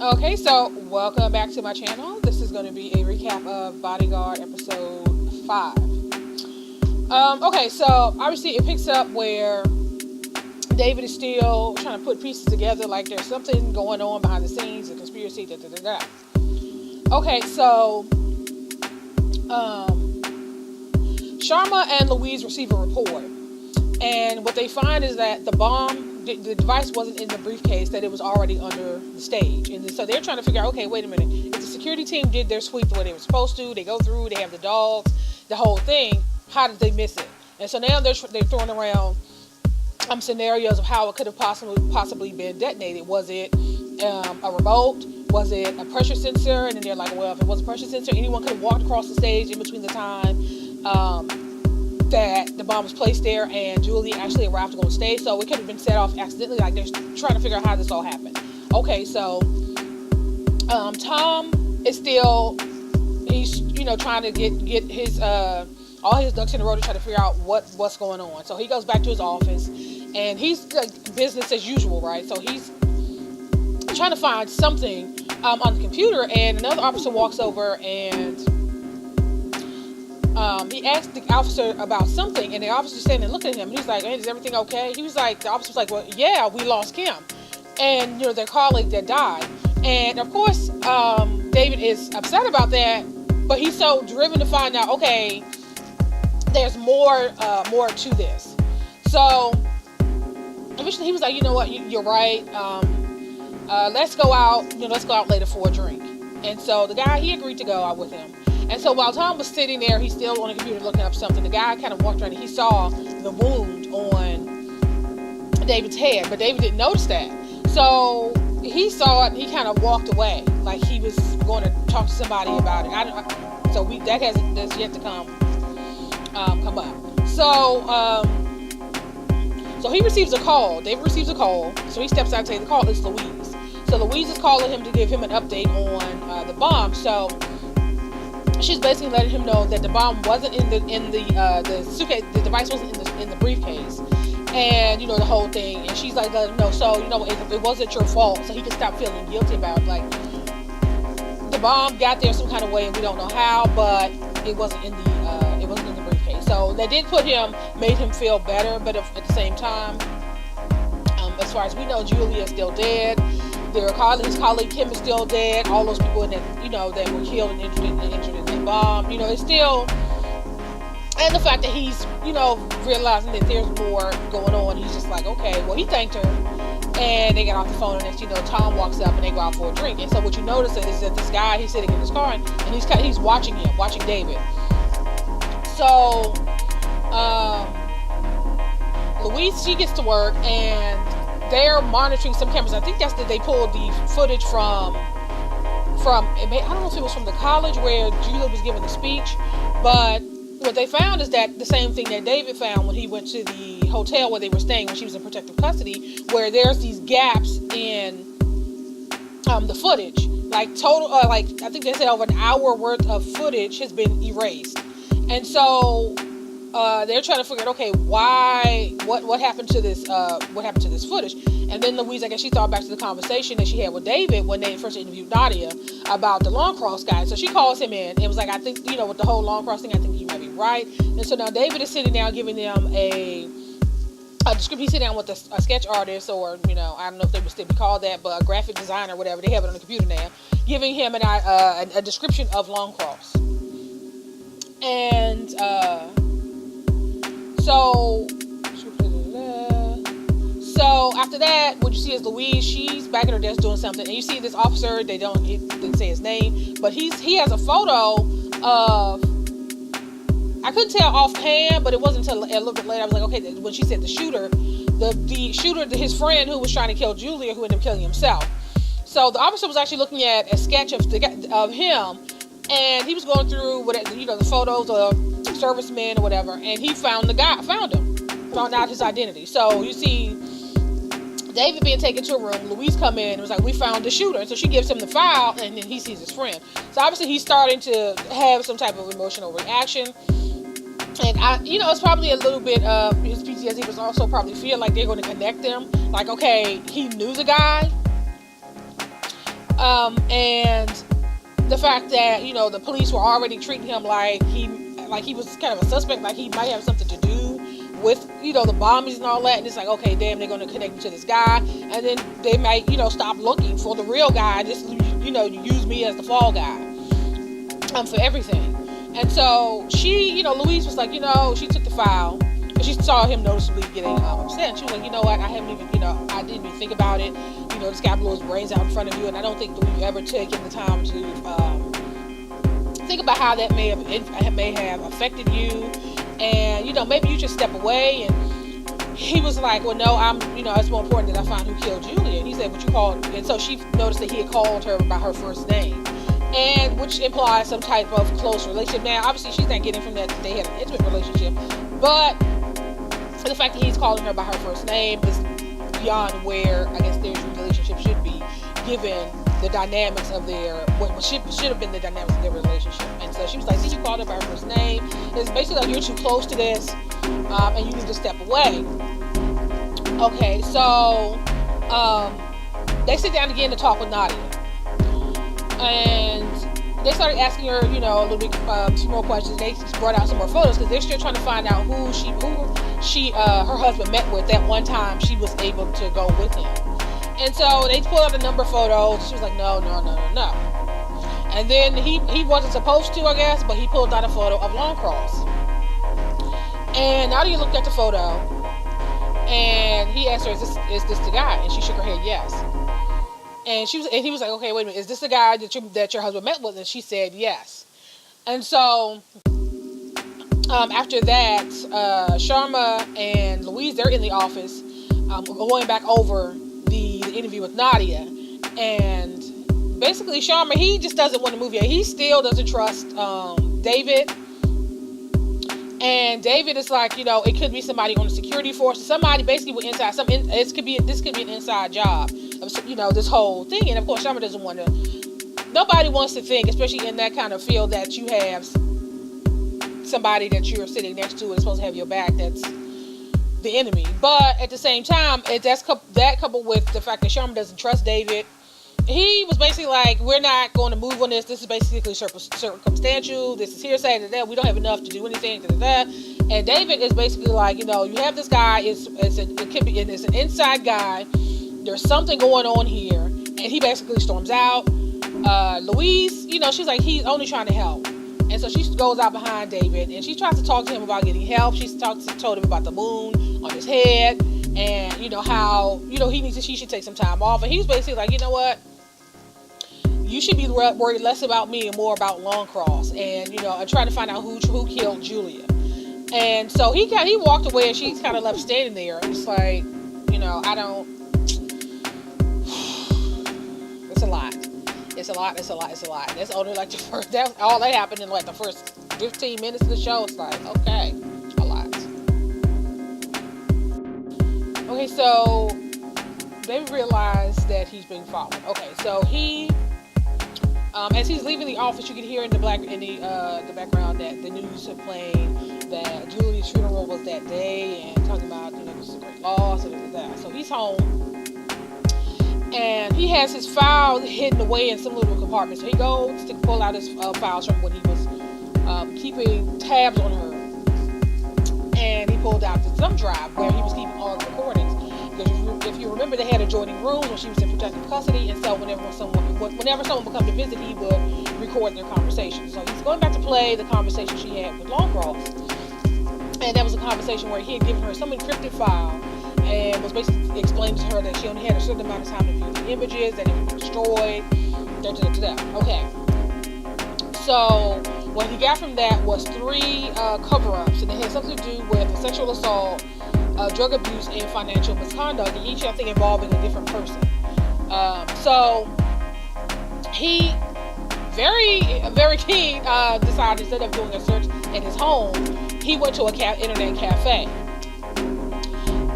Okay, so welcome back to my channel. This is going to be a recap of Bodyguard episode 5. Okay, so obviously it picks up where David is still trying to put pieces together, like there's something going on behind the scenes, a conspiracy, da. Okay, so Sharma and Louise receive a report, and what they find is that the device wasn't in the briefcase, that it was already under the stage. And so they're trying to figure out, okay, wait a minute, if the security team did their sweep the way they were supposed to, they go through, they have the dogs, the whole thing, how did they miss it? And so now they're throwing around scenarios of how it could have possibly been detonated. Was it a remote? Was it a pressure sensor? And then they're like, well, if it was a pressure sensor, anyone could have walked across the stage in between the time that the bomb was placed there and Julie actually arrived on stage. So it could have been set off accidentally. Like, they're trying to figure out how this all happened. Okay, so Tom is still, he's trying to get his all his ducks in a row to try to figure out what's going on. So he goes back to his office and he's like business as usual, right? So he's trying to find something on the computer, and another officer walks over and he asked the officer about something, and the officer's standing and looking at him, and he's like, hey, is everything okay? He was like, the officer's like, well, yeah, we lost Kim, and their colleague that died. And of course David is upset about that, but he's so driven to find out, okay, there's more to this. So eventually he was like, you know what, you're right, let's go out later for a drink. And so the guy, he agreed to go out with him. And so while Tom was sitting there, he's still on the computer looking up something. The guy kind of walked around and he saw the wound on David's head, but David didn't notice that. So he saw it and he kind of walked away, like he was going to talk to somebody about it. That's yet to come up. So he receives a call. David receives a call. So he steps out and takes the call. It's Louise. So Louise is calling him to give him an update on the bomb. So she's basically letting him know that the bomb wasn't in the suitcase. The device wasn't in the briefcase, and the whole thing. And she's like, letting him know. So it wasn't your fault. So he can stop feeling guilty about it. Like, the bomb got there some kind of way, and we don't know how, but it wasn't in the briefcase. So they did made him feel better, but at the same time, as far as we know, Julia is still dead. His colleague Kim is still dead. All those people in that, that were killed and injured in the bomb, it's still, and the fact that he's, realizing that there's more going on, he's just like, okay, well, he thanked her, and they got off the phone, and next, Tom walks up and they go out for a drink. And so what you notice is that this guy, he's sitting in his car and he's watching David. So Louise, she gets to work and they're monitoring some cameras. I think they pulled the footage from I don't know if it was from the college where Julia was giving the speech, but what they found is that the same thing that David found when he went to the hotel where they were staying when she was in protective custody, where there's these gaps in the footage, like total, I think they said over an hour worth of footage has been erased. And so they're trying to figure out, okay, what happened to this footage? And then Louise, I guess she thought back to the conversation that she had with David when they first interviewed Nadia about the Long Cross guy. So she calls him in and was like, I think, with the whole Long Cross thing, I think you might be right. And so now David is sitting down giving them a description. He's sitting down with a sketch artist, or, I don't know if they would still be called that, but a graphic designer or whatever. They have it on the computer now, giving him a description of Long Cross. And so after that, what you see is Louise, she's back at her desk doing something, and you see this officer, he didn't say his name, but he has a photo of, I couldn't tell offhand, but it wasn't until a little bit later I was like, okay, when she said the shooter, his friend who was trying to kill Julia, who ended up killing himself. So the officer was actually looking at a sketch of him, and he was going through the photos of servicemen or whatever, and he found out his identity. So you see David being taken to a room, Louise come in and was like, we found the shooter. And so she gives him the file, and then he sees his friend. So obviously he's starting to have some type of emotional reaction. And it's probably a little bit of his PTSD, but also probably feel like they're going to connect them. Like, okay, he knew the guy, And the fact that, you know, the police were already treating him like he was kind of a suspect, like he might have something to do with, you know, the bombings and all that. And it's like, okay, damn, they're going to connect me to this guy, and then they might, you know, stop looking for the real guy, just, you know, use me as the fall guy for everything. And so she, you know, Louise was like, you know, she took the file, and she saw him noticeably getting upset, and she was like, you know what, I didn't even think about it. You know, this guy blew his brains out in front of you, and I don't think that we've ever taken the time to think about how that may have affected you, and, you know, maybe you should step away. And he was like, well, no, it's more important that I find who killed Julia. And he said, what you called, and so she noticed that he had called her by her first name, and which implies some type of close relationship. Now, obviously, she's not getting from that they had an intimate relationship, but the fact that he's calling her by her first name is beyond where I guess their relationship should be, given the dynamics of what should have been the dynamics of their relationship. And so she was like, see, you called her by her first name. It's basically like, you're too close to this, and you need to step away. Okay, so they sit down again to talk with Nadia, and they started asking her, you know, a little bit, some more questions. They brought out some more photos because they're still trying to find out who her husband met with that one time she was able to go with him. And so they pulled out a number of photos. She was like, no. And then he wasn't supposed to, I guess, but he pulled out a photo of Longcross. And Nadia looked at the photo, and he asked her, is this the guy? And she shook her head, yes. And he was like, okay, wait a minute, is this the guy that your husband met with? And she said yes. And so after that, Sharma and Louise, they're in the office, going back over the interview with Nadia. And basically Sharma, he just doesn't want to move yet. He still doesn't trust David. And David is like, you know, it could be somebody on the security force, somebody basically with inside this could be an inside job of, you know, this whole thing. And of course Sharma doesn't want to, nobody wants to think, especially in that kind of field, that you have somebody that you're sitting next to and is supposed to have your back that's the enemy. But at the same time, that coupled with the fact that Sharma doesn't trust David, he was basically like, we're not going to move on this. This is basically circumstantial. This is hearsay. We don't have enough to do anything. And David is basically like, you know, you have this guy. It's an inside guy. There's something going on here. And he basically storms out. Louise, you know, she's like, he's only trying to help. And so she goes out behind David, and she tries to talk to him about getting help. She told him about the moon on his head, and, you know, how, you know, she should take some time off. And he was basically like, you know what? You should be worried less about me and more about Longcross, and, you know, and trying to find out who killed Julia. And so he walked away, and she's kind of left standing there. It's like, you know, it's a lot. It's a lot. That's only like that's all that happened in like the first 15 minutes of the show. It's like, okay, a lot. Okay, so they realize that he's being followed. Okay, so he, as he's leaving the office, you can hear in the background that the news are playing that Julia's funeral was that day, and talking about, you know, this is a great loss and that. So he's home. And he has his file hidden away in some little compartment. So he goes to pull out his files from when he was keeping tabs on her. And he pulled out the thumb drive where he was keeping all the recordings. Because if you remember, they had adjoining rooms when she was in protective custody. And so whenever someone would come to visit, he would record their conversation. So he's going back to play the conversation she had with Longcross. And that was a conversation where he had given her some encrypted file, and was basically explaining to her that she only had a certain amount of time to view the images, that it would be destroyed. Okay. So what he got from that was 3 cover-ups, and it had something to do with sexual assault, drug abuse, and financial misconduct, and each, I think, involving a different person. So he, very, very keen, decided, instead of doing a search in his home, he went to an internet cafe.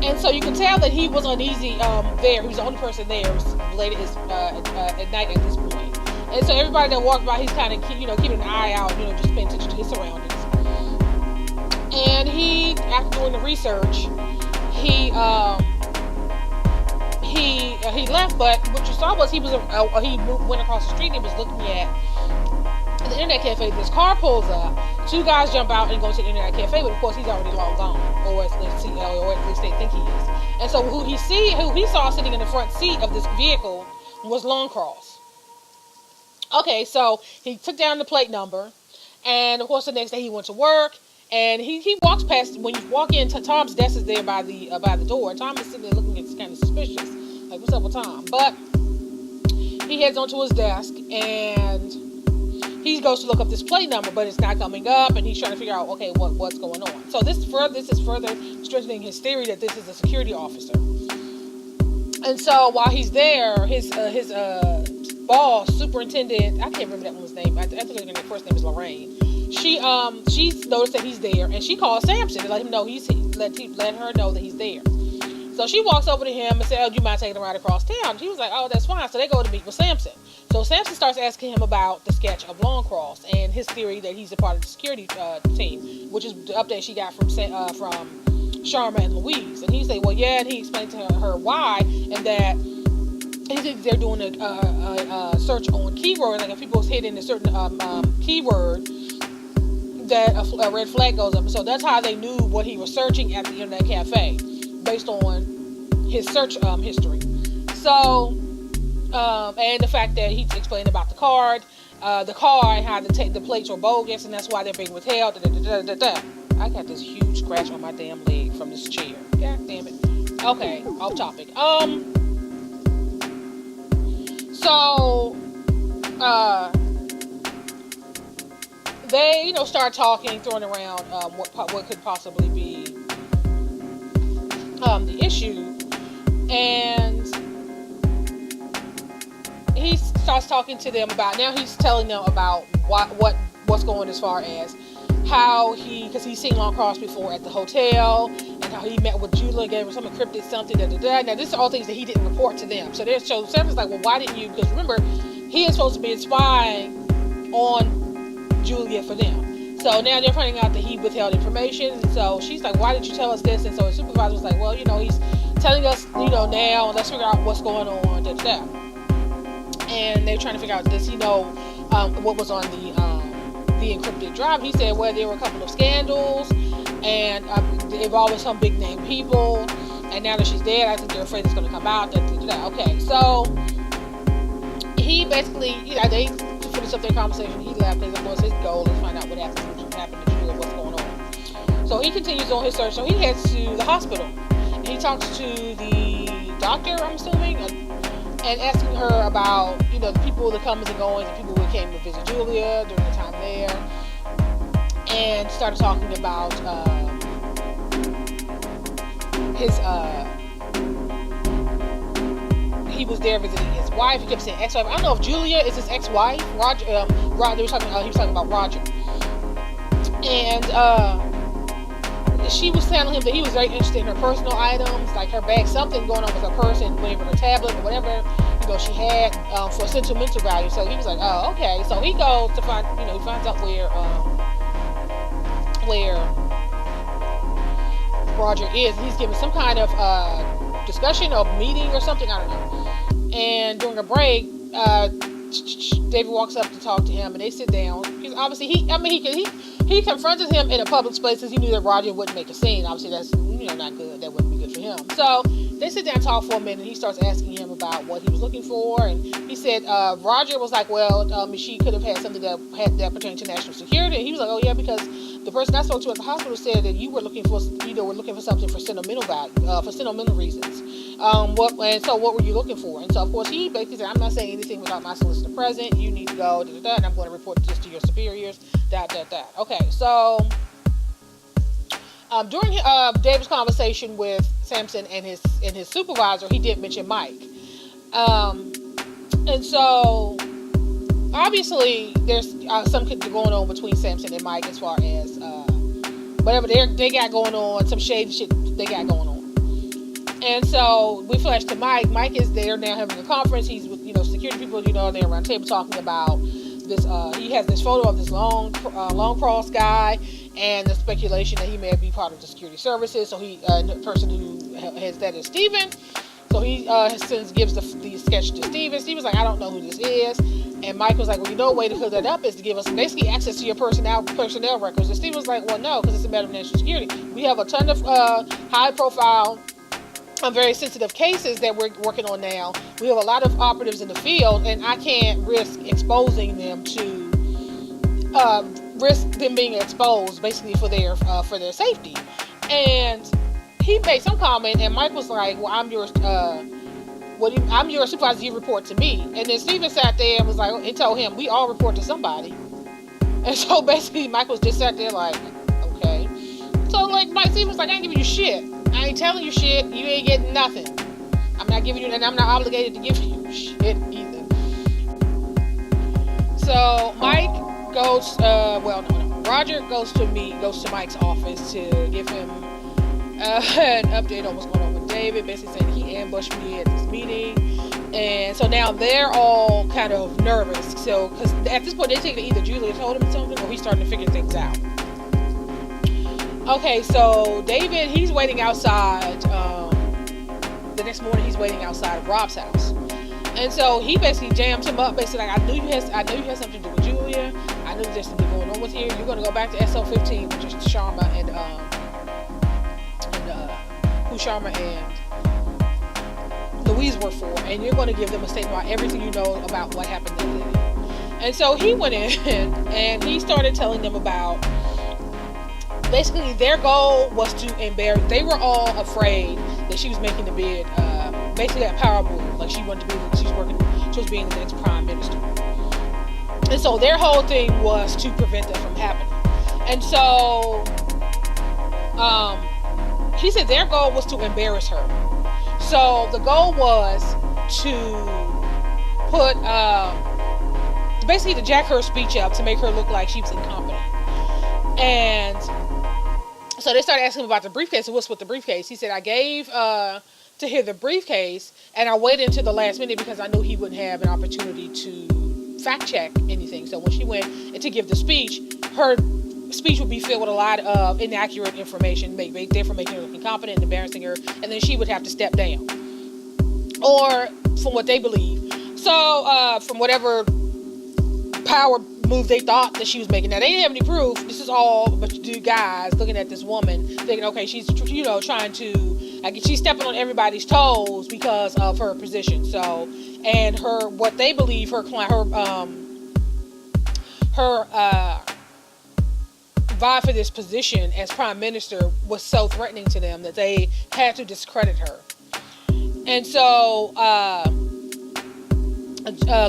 And so you can tell that he was uneasy there. He was the only person there. It was late at night at this point. And so everybody that walked by, he's kind of, you know, keeping an eye out, you know, just paying attention to his surroundings. And he, after doing the research, he he left, but what you saw was he went across the street and he was looking at the internet cafe. This car pulls up, two guys jump out and go to the internet cafe, but of course he's already long gone, or at least they think he is. And so who he saw sitting in the front seat of this vehicle was Longcross. Okay, so he took down the plate number, and of course the next day he went to work, and he walks past. When you walk in, Tom's desk is there by the door, and Tom is sitting there looking at kind of suspicious, like, what's up with Tom? But he heads onto his desk, and he goes to look up this plate number, but it's not coming up, and he's trying to figure out, okay, what's going on. So this is further strengthening his theory that this is a security officer. And so while he's there, his boss, superintendent, I can't remember that woman's name. I think her first name is Lorraine. She's noticed that he's there, and she calls Sampson to let him know let her know that he's there. So she walks over to him and says, "Oh, do you mind taking a ride across town?" He was like, "Oh, that's fine." So they go to meet with Sampson. So Sampson starts asking him about the sketch of Longcross and his theory that he's a part of the security team, which is the update she got from Sharma and Louise. And he said, "Well, yeah," and he explained to her why, and that he thinks they're doing a search on keywords, like if people's hitting a certain keyword, that a red flag goes up. So that's how they knew what he was searching at the internet cafe, based on his search history. So, and the fact that he explained about the car and how the plates were bogus, and that's why they're being withheld. I got this huge scratch on my damn leg from this chair. God damn it. Okay, off topic. So, they, start talking, throwing around what could possibly be the issue, and he starts talking to them about, now he's telling them about what's going as far as how because he's seen Longcross before at the hotel, and how he met with Julia, gave her some encrypted something, Now, this are all things that he didn't report to them. So Samson's like, well, why didn't you? Because remember, he is supposed to be spying on Julia for them. So now they're finding out that he withheld information. And so she's like, why didn't you tell us this? And so his supervisor was like, well, he's telling us, now, let's figure out what's going on, And they're trying to figure out, does he know what was on the encrypted drive? He said, well, there were a couple of scandals, and they involved some big name people, and now that she's dead, I think they're afraid it's going to come out. Okay, so he basically, they finished up their conversation. He left, because of course his goal is to find out what happened to Julia, what's going on. So he continues on his search. So he heads to the hospital, and he talks to the doctor, I'm assuming, and asking her about, the people that comes and goings, and people who came to visit Julia during the time there, and started talking about he was there visiting his wife. He kept saying ex-wife. I don't know if Julia is his ex-wife. Roger. He was talking about Roger, and she was telling him that he was very interested in her personal items, like her bag, something going on with her purse and whatever, her tablet or whatever she had for sentimental value. So he was like, oh, okay. So he goes to find, he finds out where Roger is. He's giving some kind of discussion or meeting or something, I don't know. And during a break, David walks up to talk to him, and they sit down. Because obviously, he confronted him in a public space, because he knew that Roger wouldn't make a scene. Obviously, that's not good. That wouldn't be good for him. So they sit down and talk for a minute, and he starts asking him about what he was looking for. And he said Roger was like, well, she could have had something that pertained to national security. And he was like, oh yeah, because the person I spoke to at the hospital said that you were looking for something for sentimental value, for sentimental reasons. And so what were you looking for? And so of course he basically said, I'm not saying anything without my solicitor present. You need to go, and I'm going to report this to your superiors. Okay, so during David's conversation with Sampson and his supervisor, he did mention Mike, and so obviously there's some going on between Sampson and Mike as far as whatever they got going on, some shady shit they got going on. And so we flash to Mike. Mike is there now having a conference. He's with security people, they're around the table talking about this. He has this photo of this long cross guy, and the speculation that he may be part of the security services. So the person who has that is Steven. So he gives the sketch to Steven. Steven's like, I don't know who this is. And Mike was like, well, you know, a way to clear that up is to give us basically access to your personnel records. And Steven was like, well, no, because it's a matter of national security. We have a ton of high-profile, very sensitive cases that we're working on now. We have a lot of operatives in the field, and I can't risk exposing them to risk them being exposed, basically for their safety. And he made some comment, and Mike was like, well, I'm your supervisor, you report to me. And then Steven sat there and was like, he told him, we all report to somebody. And so basically Mike was just sat there like, okay. So like Steven was like, I ain't giving you shit. I ain't telling you shit. You ain't getting nothing. I'm not giving you, and I'm not obligated to give you shit either. So Mike goes, Roger goes to Mike's office to give him an update on what's going on with David, basically saying he ambushed me at this meeting. And so now they're all kind of nervous. So, because at this point they think that either Julia told him something or he's starting to figure things out. Okay, so David, he's waiting outside. The next morning he's waiting outside of Rob's house. And so he basically jammed him up, basically like, I knew you had something to do with Julia. I knew there's something going on with you. You're going to go back to SL15, which is Sharma and who Sharma and Louise were for, and you're going to give them a statement about everything you know about what happened that day. And so he went in and he started telling them about, basically their goal was to embarrass, they were all afraid that she was making the bid, basically a power move, like she was being the next prime minister. And so their whole thing was to prevent that from happening. And so he said their goal was to embarrass her. So the goal was to put, basically to jack her speech up to make her look like she was incompetent. And so they started asking him about the briefcase. So what's with the briefcase? He said, I gave to hear the briefcase, and I waited until the last minute because I knew he wouldn't have an opportunity to fact check anything. So when she went to give the speech, her speech would be filled with a lot of inaccurate information, therefore making her look incompetent and embarrassing her, and then she would have to step down, or from what they believe. So from whatever power move they thought that she was making. Now they didn't have any proof. This is all but two guys looking at this woman thinking, okay, she's trying to, like, she's stepping on everybody's toes because of her position. So, and her, what they believe her vibe for this position as prime minister was so threatening to them that they had to discredit her. And so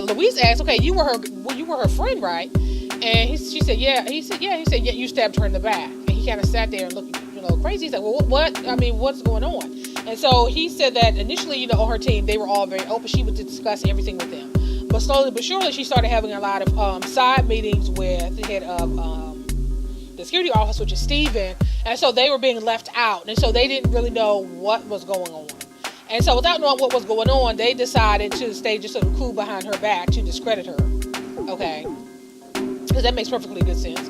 Louise asked, okay, you were her friend, right? And she said, yeah. He said, yeah, you stabbed her in the back. And he kind of sat there and looked, crazy. He's like, well, what? I mean, what's going on? And so he said that initially, on her team, they were all very open. She would discuss everything with them. But slowly but surely, she started having a lot of side meetings with the head of the security office, which is Steven. And so they were being left out. And so they didn't really know what was going on. And so without knowing what was going on, they decided to stay just sort of cool behind her back to discredit her. Okay? Because that makes perfectly good sense.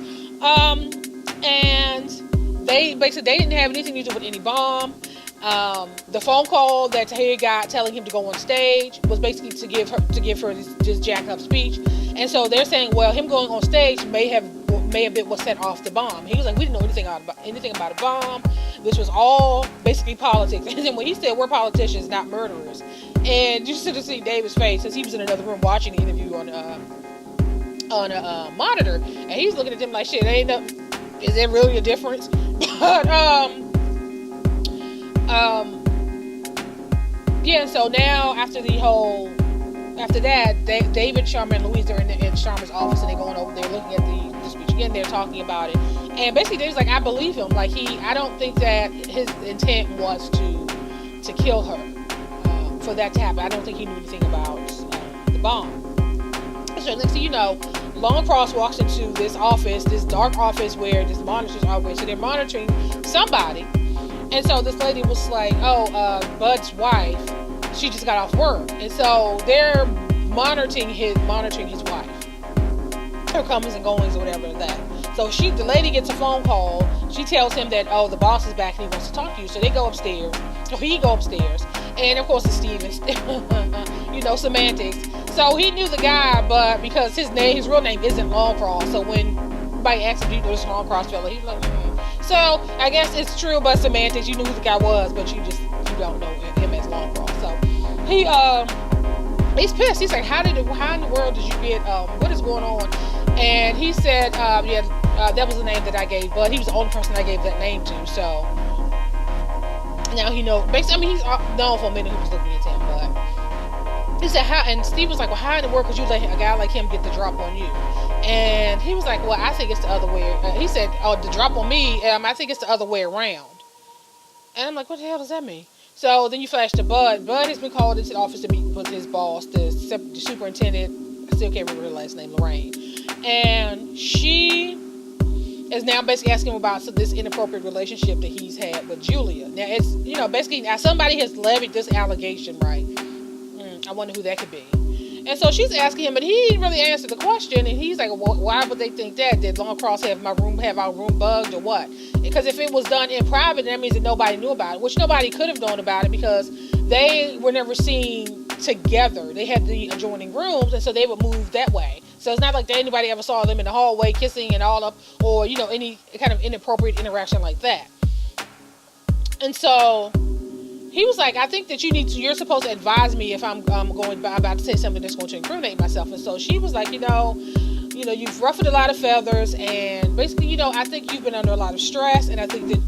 And they didn't have anything to do with any bomb. The phone call that Tahir got telling him to go on stage was basically to give her this jack up speech. And so they're saying, well, him going on stage may have been what set off the bomb. He was like, we didn't know anything about a bomb. This was all basically politics. And then when he said, we're politicians, not murderers, and you should have seen David's face because he was in another room watching the interview on a monitor, and he's looking at them like, shit, is there really a difference? But yeah. So now after that, David, Sharma, and Louise are in Sharma's office, and they're going over there looking at the speech again. They're talking about it, and basically David's like, I believe him. Like I don't think that his intent was to kill her, for that to happen. I don't think he knew anything about the bomb. So next thing you know, Longcross walks into this office, this dark office where this monitors are with. So they're monitoring somebody. And so this lady was like, Bud's wife, she just got off work. And so they're monitoring his wife. Her comings and goings or whatever that. So the lady gets a phone call. She tells him that, the boss is back and he wants to talk to you. So they go upstairs. So he go upstairs. And of course, it's Steven. Semantics. So he knew the guy, but because his real name isn't Longcross, so when somebody asked him, "Do you know this Longcross fella?" He's like, So I guess it's true, but semantics. You knew who the guy was, but you don't know him as Longcross. So he's pissed. He's like, how in the world did you get? What is going on? And he said, that was the name that I gave, but he was the only person I gave that name to. So now he knows. Basically, he's known for a minute who was looking at him, but he said, how? And Steve was like, well, how in the world could you let a guy like him get the drop on you? And he was like, well, I think it's the other way. He said, oh, the drop on me, I think it's the other way around. And I'm like, what the hell does that mean? So then you flash to Bud. Bud has been called into the office to meet with his boss, the superintendent. I still can't remember her last name, Lorraine. And she is now basically asking him about this inappropriate relationship that he's had with Julia. Now, it's, basically, now somebody has levied this allegation, right? I wonder who that could be. And so she's asking him, but he didn't really answer the question. And he's like, well, why would they think that? Did Longcross have our room bugged or what? Because if it was done in private, that means that nobody knew about it, which nobody could have known about it because they were never seen together. They had the adjoining rooms, and so they would move that way. So it's not like anybody ever saw them in the hallway kissing and all up, or, any kind of inappropriate interaction like that. And so he was like, I think that you're supposed to advise me if I'm about to say something that's going to incriminate myself. And so she was like, you've ruffled a lot of feathers, and basically, I think you've been under a lot of stress, and I think that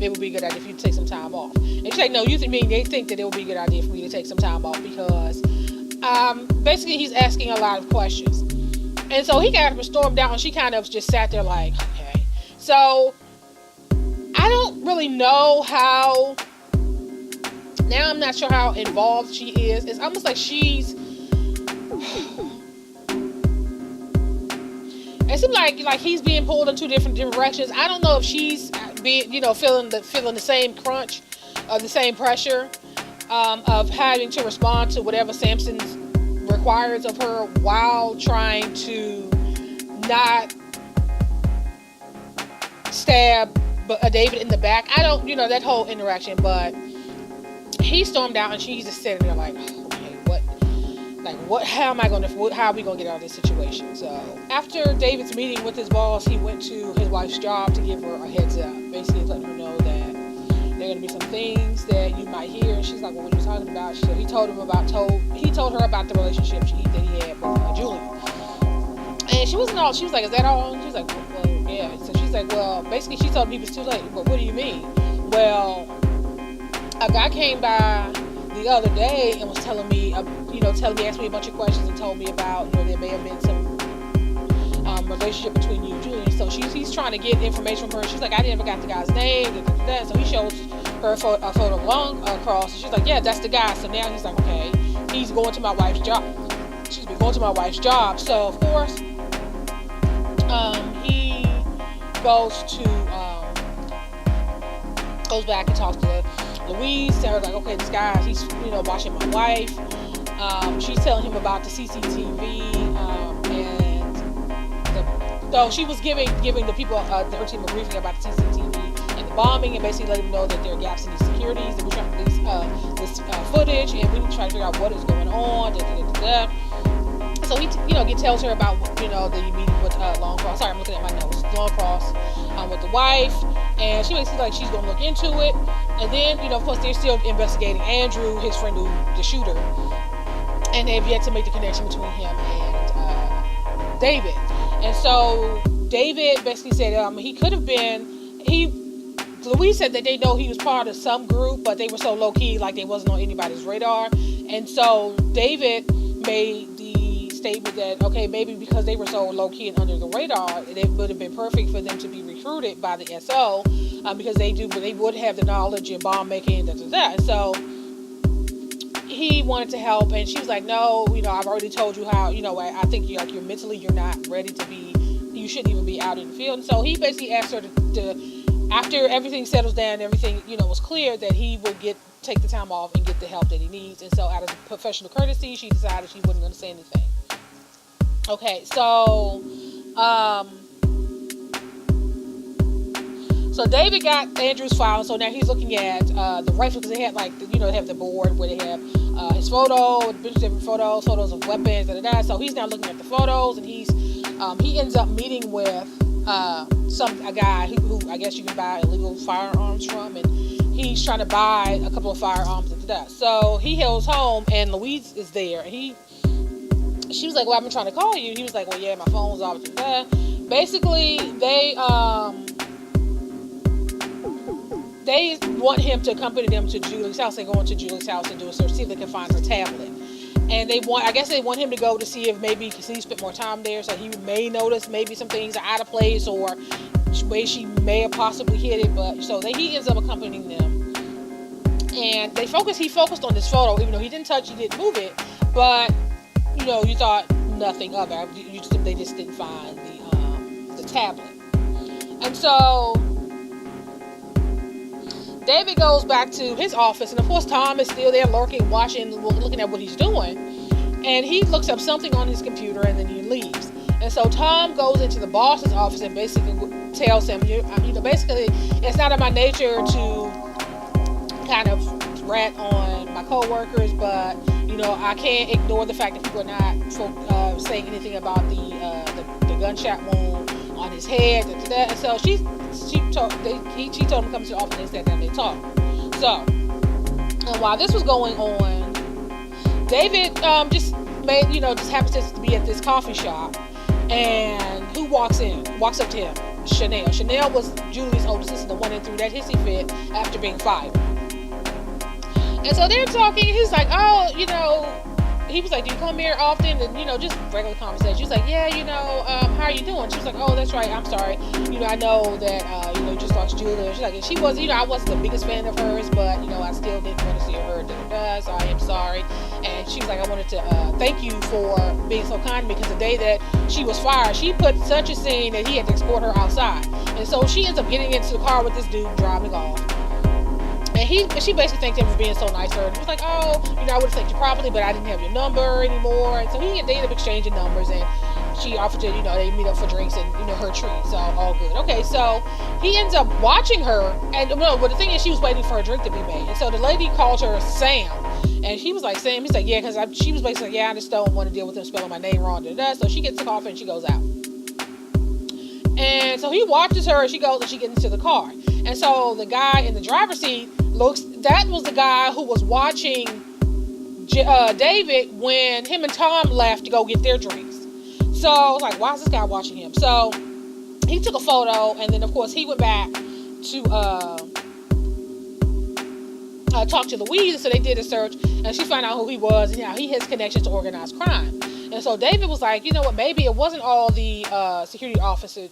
it would be a good idea for you to take some time off. And she's like, no, they think that it would be a good idea for me to take some time off because basically he's asking a lot of questions. And so he got up and stormed out, and she kind of just sat there like, okay. So I don't really know how. Now I'm not sure how involved she is. It's almost like she's. It seems like he's being pulled in two different directions. I don't know if she's being, feeling the same crunch, or the same pressure of having to respond to whatever Sampson requires of her while trying to not stab David in the back. I don't, that whole interaction, but he stormed out and she's just sitting there like, okay, how are we going to get out of this situation? So after David's meeting with his boss, he went to his wife's job to give her a heads up, basically letting her know that there are going to be some things that you might hear. And she's like, well, what are you talking about? So he told her about the relationship that he had with Julia. And she was like, is that all? And she was like, well, yeah. So she's like, well, basically she told me it was too late. But what do you mean? Well, a guy came by the other day and was telling me, asked me a bunch of questions and told me about, there may have been some relationship between you and Julia. So he's trying to get information from her. She's like, I never got the guy's name. So he shows her a photo of Longcross, and she's like, yeah, that's the guy. So now he's like, okay, he's going to my wife's job. She's been going to my wife's job. So of course, he goes back and talks to Louise. Tell her like, okay, this guy, he's watching my wife. She's telling him about the CCTV, so she was giving the people, her team, a briefing about the CCTV and the bombing, and basically letting them know that there are gaps in these securities, and we're trying to release this footage, and we need to try to figure out what is going on. So he, tells her about, the meeting with Longcross. Sorry, I'm looking at my notes. Longcross with the wife, and she basically like she's going to look into it, and then, of course, they're still investigating Andrew, his friend, the shooter, and they've yet to make the connection between him and David. And so David basically said he could have been. Louise said that they know he was part of some group, but they were so low key, like they wasn't on anybody's radar. And so David made the statement that, okay, maybe because they were so low key and under the radar, it would have been perfect for them to be recruited by the SO, because they would have the knowledge in bomb making and And so he wanted to help, and she was like, no, I've already told you how, I think you're mentally, you're not ready to be, you shouldn't even be out in the field. And so he basically asked her to after everything settles down, everything, was clear, that he would take the time off and get the help that he needs. And so out of professional courtesy, she decided she wasn't going to say anything. Okay, so So David got Andrew's file, so now he's looking at the rifle, because they had they have the board where they have his photo, a bunch of different photos of weapons, So he's now looking at the photos, and he ends up meeting with a guy who I guess you can buy illegal firearms from, and he's trying to buy a couple of firearms. So he heads home, and Louise is there, and she was like, well, I've been trying to call you. He was like, well, yeah, my phone's off. Basically, they want him to accompany them to Julie's house. They go into Julie's house and do a search, see if they can find her tablet. And they want him to go to see if maybe, because he spent more time there, so he may notice maybe some things are out of place, or way she may have possibly hid it. But so he ends up accompanying them, and he focused on this photo, even though he didn't move it, but you thought nothing of it. They just didn't find the tablet. And so David goes back to his office, and of course Tom is still there lurking, watching, looking at what he's doing, and he looks up something on his computer, and then he leaves. And so Tom goes into the boss's office and basically tells him, basically, it's not in my nature to kind of rat on my co-workers, but I can't ignore the fact that people are not saying anything about the gunshot wound on his head. And so she told him to come to the office, and they sat down and they talked. So, and while this was going on, David just happens to be at this coffee shop, and who walks up to him? Chanel. Chanel was Julie's older sister, the one that threw that hissy fit after being fired. And so they're talking, he's like, he was like, do you come here often? And, just regular conversation. She's like, yeah, how are you doing? She was like, oh, that's right, I'm sorry. I know that, you just lost Julia. She's like, and she was, I wasn't the biggest fan of hers, but, I still didn't want to see her, so I am sorry. And she was like, I wanted to thank you for being so kind to me, because the day that she was fired, she put such a scene that he had to escort her outside. And so she ends up getting into the car with this dude driving off. And she basically thanked him for being so nice to her. And he was like, oh, I would have thanked you properly, but I didn't have your number anymore. And so they ended up exchanging numbers, and she offered to, they meet up for drinks and, her treat. So all good. Okay, so he ends up watching her, and but the thing is, she was waiting for a drink to be made. And so the lady called her Sam, and she was like, Sam? He's like, yeah, because she was basically like, yeah, I just don't want to deal with them spelling my name wrong. So she gets the coffee and she goes out. And so he watches her, and she goes and she gets into the car. And so the guy in the driver's seat that was the guy who was watching David when him and Tom left to go get their drinks. So I was like, why is this guy watching him? So he took a photo, and then of course he went back to talk to Louise. So they did a search, and she found out who he was, and he has connections to organized crime. And so David was like, you know what, maybe it wasn't all the security officers'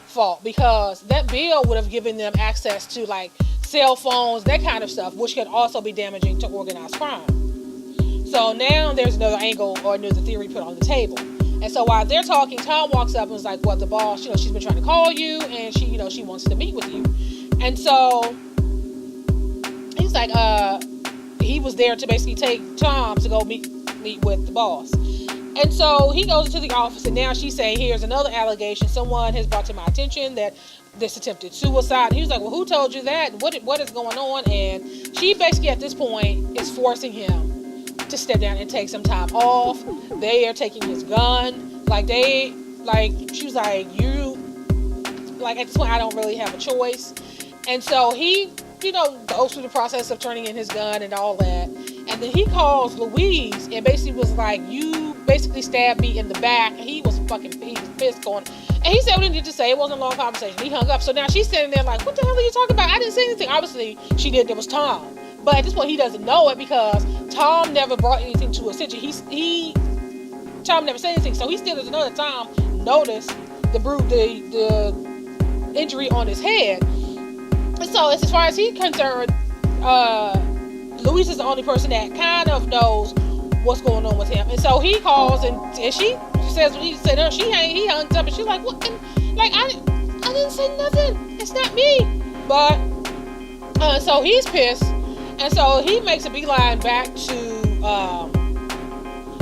fault, because that bill would have given them access to cell phones, that kind of stuff, which could also be damaging to organized crime. So now there's another angle, or another theory put on the table. And so while they're talking, Tom walks up and was like, well, the boss, she's been trying to call you, and she wants to meet with you. And so he's like, he was there to basically take Tom to go meet with the boss. And so he goes into the office, and now she's saying, here's another allegation. Someone has brought to my attention that this attempted suicide. And he was like, well, who told you that? What is going on? And she basically at this point is forcing him to step down and take some time off. They are taking his gun. She was like, at this point, I don't really have a choice. And so he, goes through the process of turning in his gun and all that. And then he calls Louise and basically was like, you basically stabbed me in the back. And he was pissed going. And he said what he needed to say. It wasn't a long conversation. He hung up. So now she's sitting there like, what the hell are you talking about? I didn't say anything. Obviously, she did. It was Tom. But at this point, he doesn't know it, because Tom never brought anything to his attention. Tom never said anything. So he still doesn't know that Tom noticed the injury on his head. And so as far as he's concerned, Louise is the only person that kind of knows what's going on with him. And so he calls, and she says, he hung up, and she's like, what? I didn't say nothing. It's not me. But so he's pissed, and so he makes a beeline back to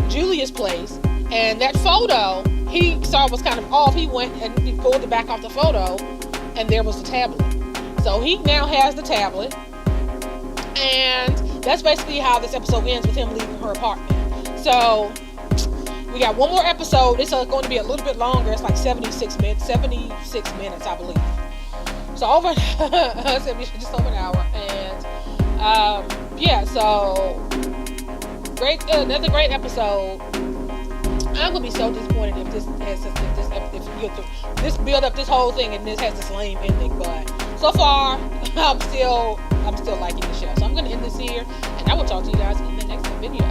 Julia's place. And that photo he saw was kind of off. He went and he pulled it back off the photo, and there was the tablet. So he now has the tablet, and that's basically how this episode ends, with him leaving her apartment. So we got one more episode. It's going to be a little bit longer. It's like 76 minutes, I believe. So over just over an hour, and yeah. So great, another great episode. I'm gonna be so disappointed if this build up this whole thing and this has this lame ending. But so far, I'm still liking the show. So I'm gonna end this here, and I will talk to you guys in the next video.